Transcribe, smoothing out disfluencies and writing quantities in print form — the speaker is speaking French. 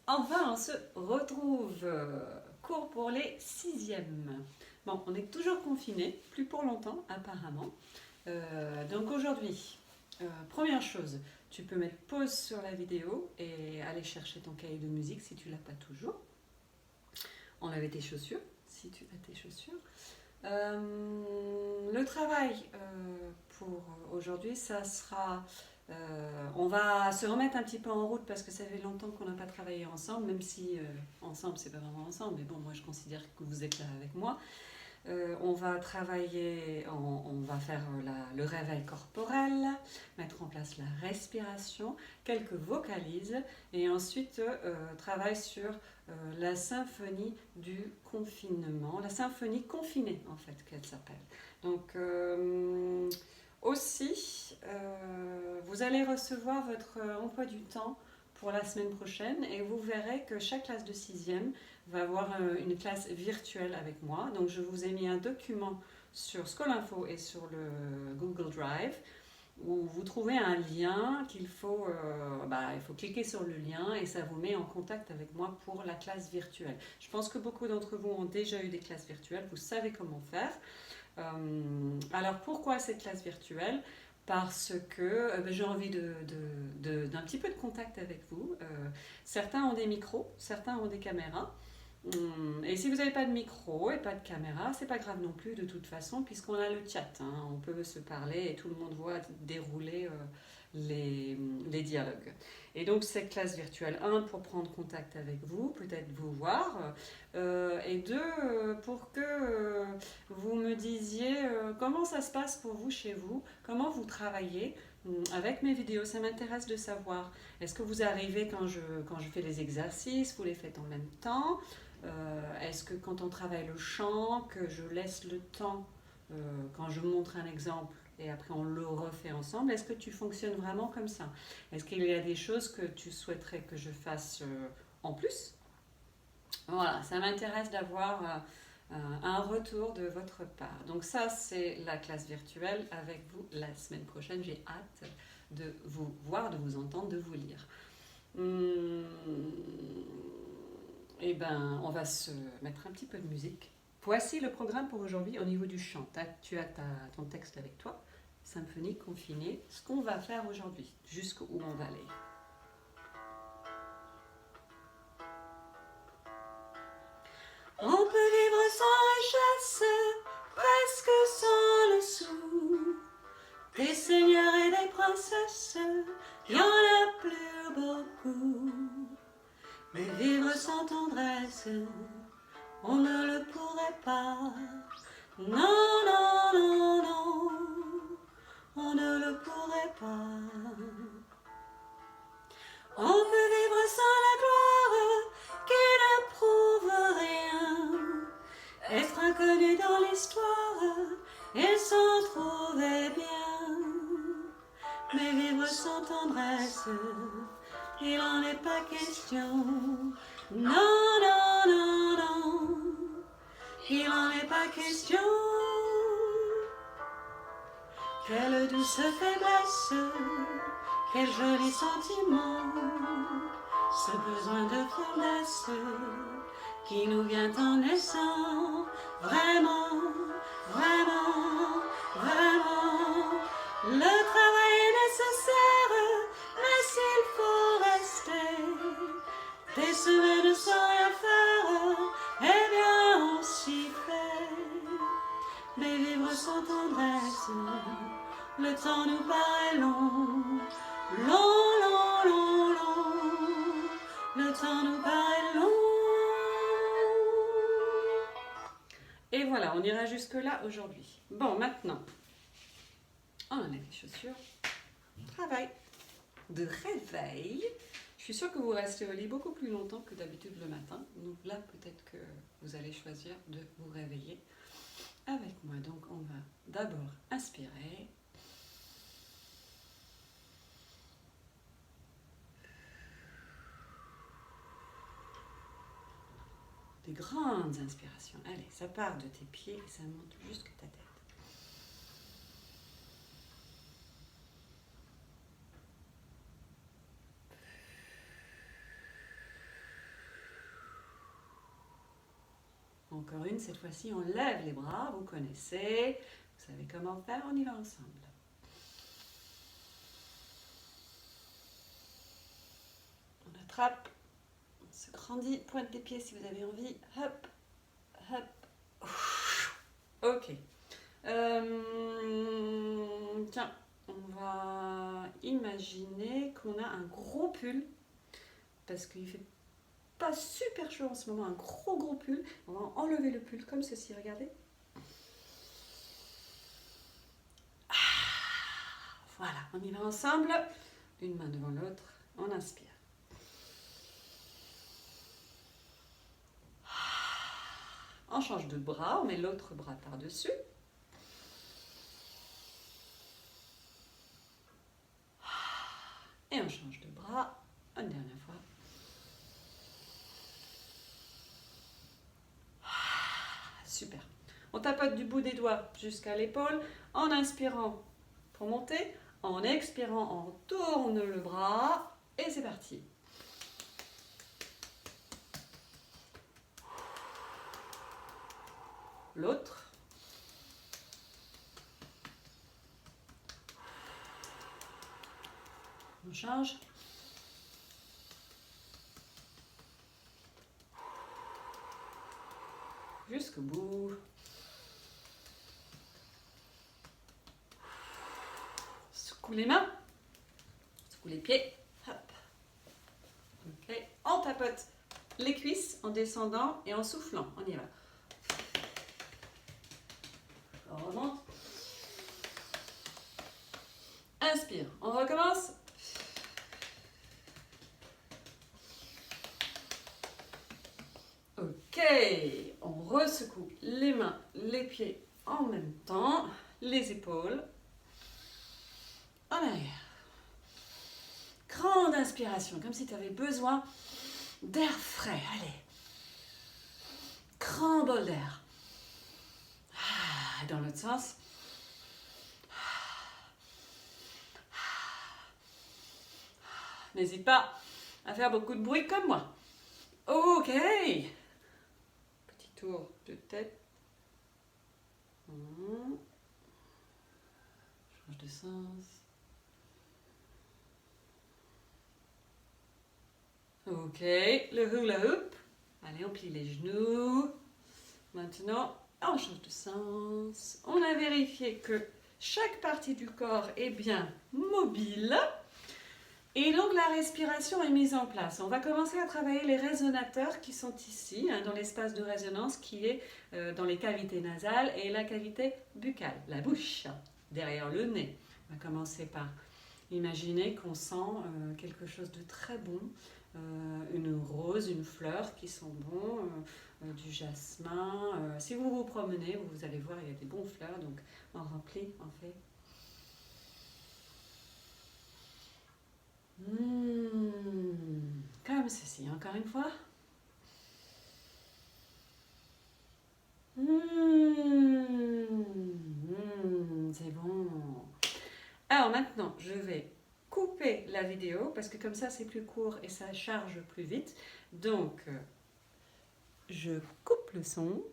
Enfin, on se retrouve. Cours pour les sixièmes. Bon, on est toujours confinés, plus pour longtemps apparemment. Donc aujourd'hui, première chose, tu peux mettre pause sur la vidéo et aller chercher ton cahier de musique si tu l'as pas toujours. Enlever tes chaussures si tu as tes chaussures. Le travail pour aujourd'hui, ça sera... on va se remettre un petit peu en route parce que ça fait longtemps qu'on n'a pas travaillé ensemble, même si ensemble, c'est pas vraiment ensemble, mais bon, moi je considère que vous êtes là avec moi. On va travailler, on va faire le réveil corporel, mettre en place la respiration, quelques vocalises et ensuite travail sur la symphonie du confinement, la symphonie confinée en fait qu'elle s'appelle. Donc aussi, vous allez recevoir votre emploi du temps pour la semaine prochaine et vous verrez que chaque classe de 6e va avoir une classe virtuelle avec moi. Donc je vous ai mis un document sur Scholinfo et sur le Google Drive où vous trouvez un lien qu'il faut, il faut cliquer sur le lien et ça vous met en contact avec moi pour la classe virtuelle. Je pense que beaucoup d'entre vous ont déjà eu des classes virtuelles, vous savez comment faire. Alors pourquoi cette classe virtuelle ? Parce que j'ai envie d'un petit peu de contact avec vous. Certains ont des micros, certains ont des caméras. Et si vous n'avez pas de micro et pas de caméra, c'est pas grave non plus de toute façon, puisqu'on a le chat. On peut se parler et tout le monde voit dérouler les dialogues. Et donc cette classe virtuelle, un, pour prendre contact avec vous, peut-être vous voir, et deux, pour que vous me disiez comment ça se passe pour vous chez vous, comment vous travaillez avec mes vidéos. Ça m'intéresse de savoir. Est-ce que vous arrivez quand je fais les exercices, vous les faites en même temps ? Est-ce que quand on travaille le chant, que je laisse le temps quand je montre un exemple et après on le refait ensemble, est-ce que tu fonctionnes vraiment comme ça ? Est-ce qu'il y a des choses que tu souhaiterais que je fasse en plus ? Voilà, ça m'intéresse d'avoir un retour de votre part. Donc ça, c'est la classe virtuelle avec vous la semaine prochaine. J'ai hâte de vous voir, de vous entendre, de vous lire. Eh ben, on va se mettre un petit peu de musique. Voici le programme pour aujourd'hui au niveau du chant. Tu as ton texte avec toi, symphonie confinée, ce qu'on va faire aujourd'hui, jusqu'où on va aller. On peut vivre sans richesse, presque sans le sou. Des seigneurs et des princesses, il y en a plus beaucoup. Mais vivre sans tendresse, on ne le pourrait pas. Non, non, non, non, on ne le pourrait pas. On peut vivre sans la gloire qui ne prouve rien, être inconnu dans l'histoire et s'en trouver bien. Mais vivre sans tendresse, il n'en est pas question. Non, non, non, non, il n'en est pas question. Quelle douce faiblesse, quel joli sentiment, ce besoin de faiblesse qui nous vient en naissant. Vraiment, vraiment, vraiment, le travail est nécessaire, mais s'il faut rester des semaines sans rien faire, eh bien on s'y fait. Mais vivre sans tendresse, le temps nous paraît long, long, long, long, long, le temps nous paraît long. Et voilà, on ira jusque là aujourd'hui. Bon, maintenant, on a les chaussures, travail de réveil. Je suis sûre que vous restez au lit beaucoup plus longtemps que d'habitude le matin. Donc là, peut-être que vous allez choisir de vous réveiller avec moi. Donc on va d'abord inspirer. Des grandes inspirations. Allez, ça part de tes pieds et ça monte jusqu'à ta tête. Encore une, cette fois-ci, on lève les bras, vous connaissez. Vous savez comment faire, on y va ensemble. On attrape, on se grandit, pointe des pieds si vous avez envie. Hop, hop. Ok. Tiens, on va imaginer qu'on a un gros pull, parce qu'il fait pas super chaud en ce moment, un gros pull. On va enlever le pull comme ceci, regardez. Voilà, on y va ensemble. Une main devant l'autre, on inspire. On change de bras, on met l'autre bras par-dessus. Et on change de bras, une dernière fois. Super. On tapote du bout des doigts jusqu'à l'épaule en inspirant pour monter, en expirant, on tourne le bras et c'est parti. L'autre. On change. Jusqu'au bout. Secoue les mains. Secoue les pieds. Hop. Ok. On tapote les cuisses en descendant et en soufflant. On y va. On remonte. Inspire. On recommence. Ok, on ressecoue les mains, les pieds en même temps, les épaules, en arrière. Grande inspiration, comme si tu avais besoin d'air frais. Allez, grand bol d'air. Dans l'autre sens. N'hésite pas à faire beaucoup de bruit comme moi. Ok. Tour de tête. Change de sens. Ok, le hula hoop. Allez, on plie les genoux. Maintenant, on change de sens. On a vérifié que chaque partie du corps est bien mobile. Et donc la respiration est mise en place. On va commencer à travailler les résonateurs qui sont ici, dans l'espace de résonance qui est dans les cavités nasales et la cavité buccale, la bouche, derrière le nez. On va commencer par imaginer qu'on sent quelque chose de très bon, une rose, une fleur qui sent bon, du jasmin. Si vous vous promenez, vous allez voir, il y a des bons fleurs, donc on remplit en fait. Comme ceci, encore une fois. C'est bon. Alors maintenant, je vais couper la vidéo parce que comme ça c'est plus court et ça charge plus vite. Donc, je coupe le son.